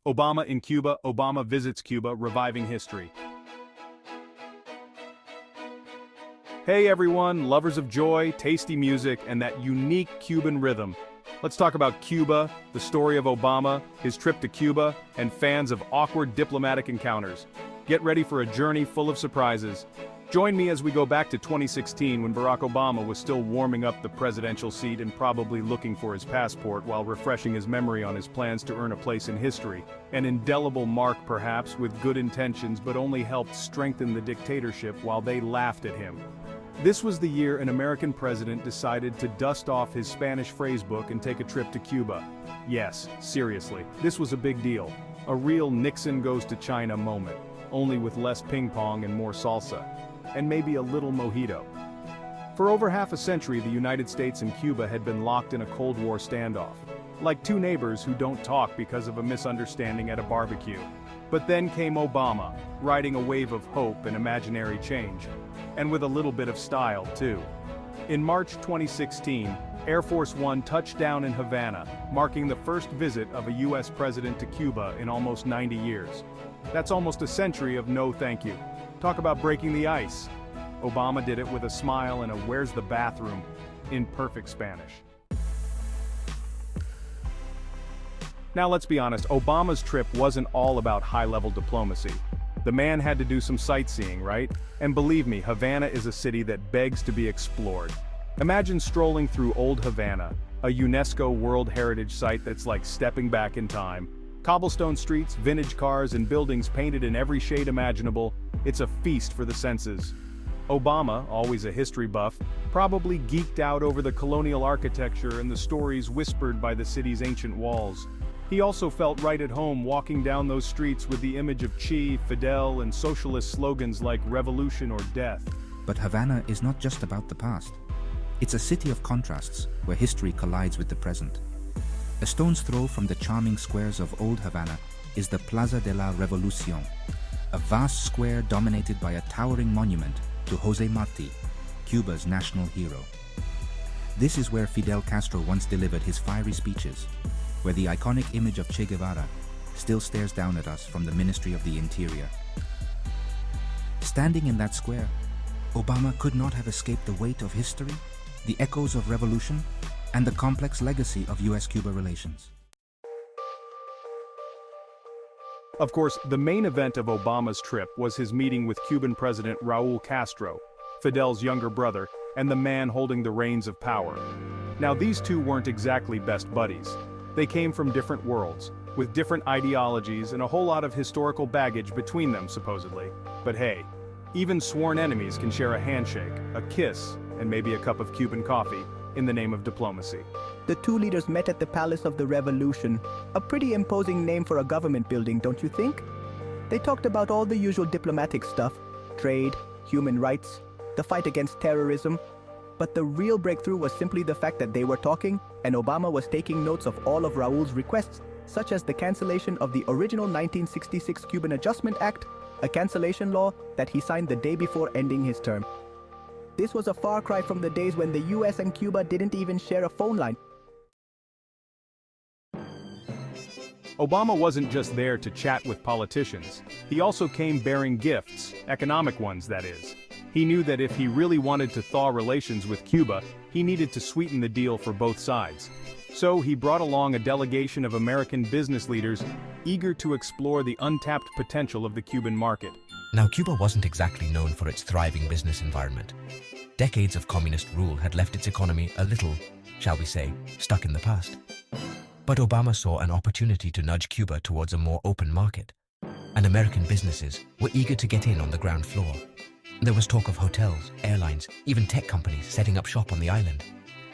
Obama in Cuba, Obama visits Cuba, reviving history. Hey everyone, lovers of joy, tasty music, and that unique Cuban rhythm. Let's talk about Cuba, the story of Obama, his trip to Cuba, and fans of awkward diplomatic encounters. Get ready for a journey full of surprises. Join me as we go back to 2016 when Barack Obama was still warming up the presidential seat and probably looking for his passport while refreshing his memory on his plans to earn a place in history. An indelible mark perhaps, with good intentions but only helped strengthen the dictatorship while they laughed at him. This was the year an American president decided to dust off his Spanish phrasebook and take a trip to Cuba. Yes, seriously, this was a big deal. A real Nixon-goes-to-China moment, only with less ping-pong and more salsa. And maybe a little mojito. For over half a century, the United States and Cuba had been locked in a Cold War standoff, like two neighbors who don't talk because of a misunderstanding at a barbecue. But then came Obama, riding a wave of hope and imaginary change, and with a little bit of style, too. In March 2016, Air Force One touched down in Havana, marking the first visit of a U.S. president to Cuba in almost 90 years. That's almost a century of no thank you. Talk about breaking the ice. Obama did it with a smile and a "where's the bathroom?" in perfect Spanish. Now let's be honest, Obama's trip wasn't all about high-level diplomacy. The man had to do some sightseeing, right? And believe me, Havana is a city that begs to be explored. Imagine strolling through Old Havana, a UNESCO World Heritage Site that's like stepping back in time. Cobblestone streets, vintage cars, and buildings painted in every shade imaginable. It's a feast for the senses. Obama, always a history buff, probably geeked out over the colonial architecture and the stories whispered by the city's ancient walls. He also felt right at home walking down those streets with the image of Che, Fidel, and socialist slogans like revolution or death. But Havana is not just about the past. It's a city of contrasts, where history collides with the present. A stone's throw from the charming squares of Old Havana is the Plaza de la Revolución, a vast square dominated by a towering monument to José Martí, Cuba's national hero. This is where Fidel Castro once delivered his fiery speeches, where the iconic image of Che Guevara still stares down at us from the Ministry of the Interior. Standing in that square, Obama could not have escaped the weight of history, the echoes of revolution, and the complex legacy of US-Cuba relations. Of course, the main event of Obama's trip was his meeting with Cuban President Raúl Castro, Fidel's younger brother, and the man holding the reins of power. Now, these two weren't exactly best buddies. They came from different worlds, with different ideologies and a whole lot of historical baggage between them, supposedly. But hey, even sworn enemies can share a handshake, a kiss, and maybe a cup of Cuban coffee, in the name of diplomacy. The two leaders met at the Palace of the Revolution, a pretty imposing name for a government building, don't you think? They talked about all the usual diplomatic stuff, trade, human rights, the fight against terrorism. But the real breakthrough was simply the fact that they were talking, and Obama was taking notes of all of Raúl's requests, such as the cancellation of the original 1966 Cuban Adjustment Act, a cancellation law that he signed the day before ending his term. This was a far cry from the days when the US and Cuba didn't even share a phone line. Obama wasn't just there to chat with politicians. He also came bearing gifts, economic ones, that is. He knew that if he really wanted to thaw relations with Cuba, he needed to sweeten the deal for both sides. So he brought along a delegation of American business leaders eager to explore the untapped potential of the Cuban market. Now, Cuba wasn't exactly known for its thriving business environment. Decades of communist rule had left its economy a little, shall we say, stuck in the past. But Obama saw an opportunity to nudge Cuba towards a more open market, and American businesses were eager to get in on the ground floor. There was talk of hotels, airlines, even tech companies setting up shop on the island.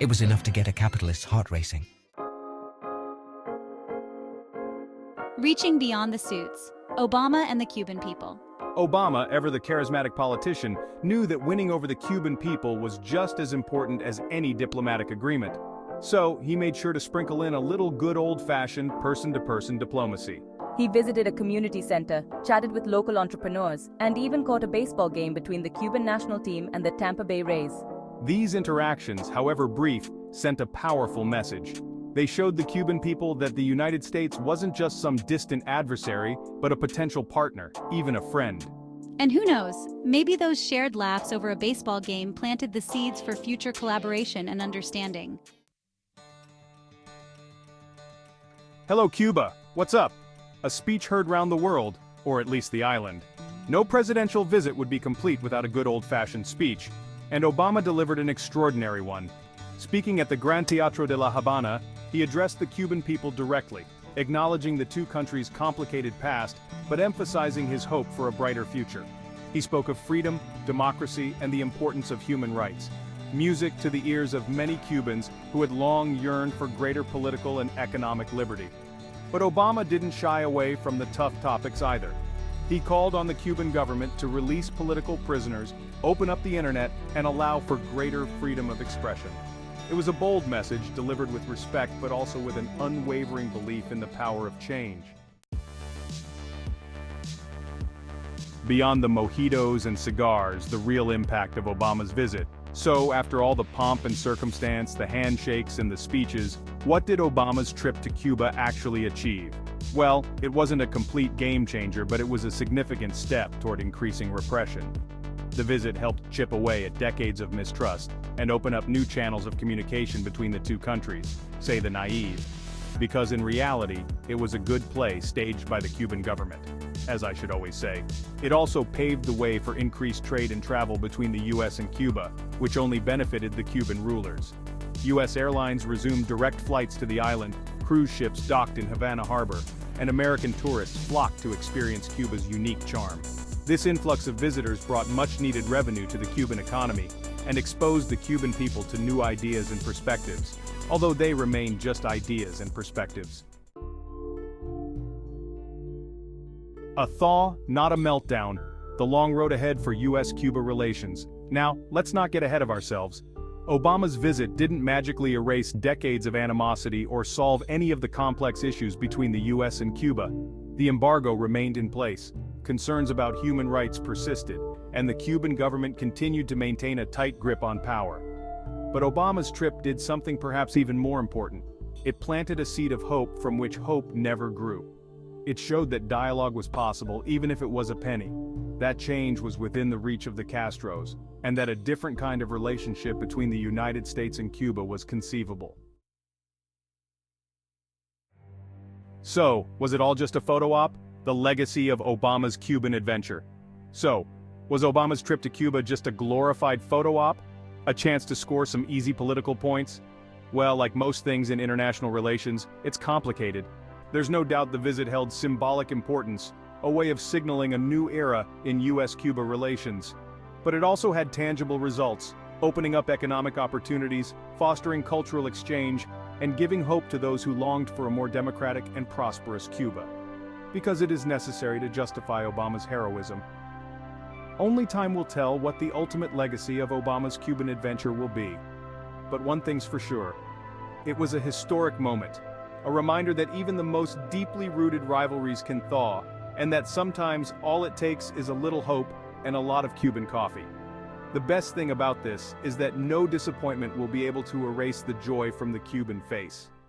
It was enough to get a capitalist's heart racing. Reaching beyond the suits, Obama and the Cuban people. Obama, ever the charismatic politician, knew that winning over the Cuban people was just as important as any diplomatic agreement. So, he made sure to sprinkle in a little good old-fashioned person-to-person diplomacy. He visited a community center, chatted with local entrepreneurs, and even caught a baseball game between the Cuban national team and the Tampa Bay Rays. These interactions, however brief, sent a powerful message. They showed the Cuban people that the United States wasn't just some distant adversary, but a potential partner, even a friend. And who knows, maybe those shared laughs over a baseball game planted the seeds for future collaboration and understanding. Hello Cuba, what's up? A speech heard round the world, or at least the island. No presidential visit would be complete without a good old-fashioned speech, and Obama delivered an extraordinary one. Speaking at the Gran Teatro de la Habana, he addressed the Cuban people directly, acknowledging the two countries' complicated past, but emphasizing his hope for a brighter future. He spoke of freedom, democracy, and the importance of human rights. Music to the ears of many Cubans who had long yearned for greater political and economic liberty. But Obama didn't shy away from the tough topics either. He called on the Cuban government to release political prisoners, open up the internet, and allow for greater freedom of expression. It was a bold message delivered with respect but also with an unwavering belief in the power of change. Beyond the mojitos and cigars, the real impact of Obama's visit. So, after all the pomp and circumstance, the handshakes and the speeches, what did Obama's trip to Cuba actually achieve? Well, it wasn't a complete game changer, but it was a significant step toward increasing repression. The visit helped chip away at decades of mistrust and open up new channels of communication between the two countries, say the naive. Because in reality, it was a good play staged by the Cuban government, as I should always say. It also paved the way for increased trade and travel between the US and Cuba, which only benefited the Cuban rulers. US airlines resumed direct flights to the island, cruise ships docked in Havana harbor, and American tourists flocked to experience Cuba's unique charm. This influx of visitors brought much-needed revenue to the Cuban economy and exposed the Cuban people to new ideas and perspectives, although they remain just ideas and perspectives. A thaw, not a meltdown. The long road ahead for US-Cuba relations. Now, let's not get ahead of ourselves. Obama's visit didn't magically erase decades of animosity or solve any of the complex issues between the US and Cuba. The embargo remained in place. Concerns about human rights persisted, and the Cuban government continued to maintain a tight grip on power. But Obama's trip did something perhaps even more important. It planted a seed of hope from which hope never grew. It showed that dialogue was possible even if it was a penny. That change was within the reach of the Castros, and that a different kind of relationship between the United States and Cuba was conceivable. So, was it all just a photo op? The legacy of Obama's Cuban adventure. So, was Obama's trip to Cuba just a glorified photo op? A chance to score some easy political points? Well, like most things in international relations, it's complicated. There's no doubt the visit held symbolic importance, a way of signaling a new era in US-Cuba relations. But it also had tangible results, opening up economic opportunities, fostering cultural exchange, and giving hope to those who longed for a more democratic and prosperous Cuba. Because it is necessary to justify Obama's heroism. Only time will tell what the ultimate legacy of Obama's Cuban adventure will be. But one thing's for sure. It was a historic moment. A reminder that even the most deeply rooted rivalries can thaw, and that sometimes all it takes is a little hope and a lot of Cuban coffee. The best thing about this is that no disappointment will be able to erase the joy from the Cuban face.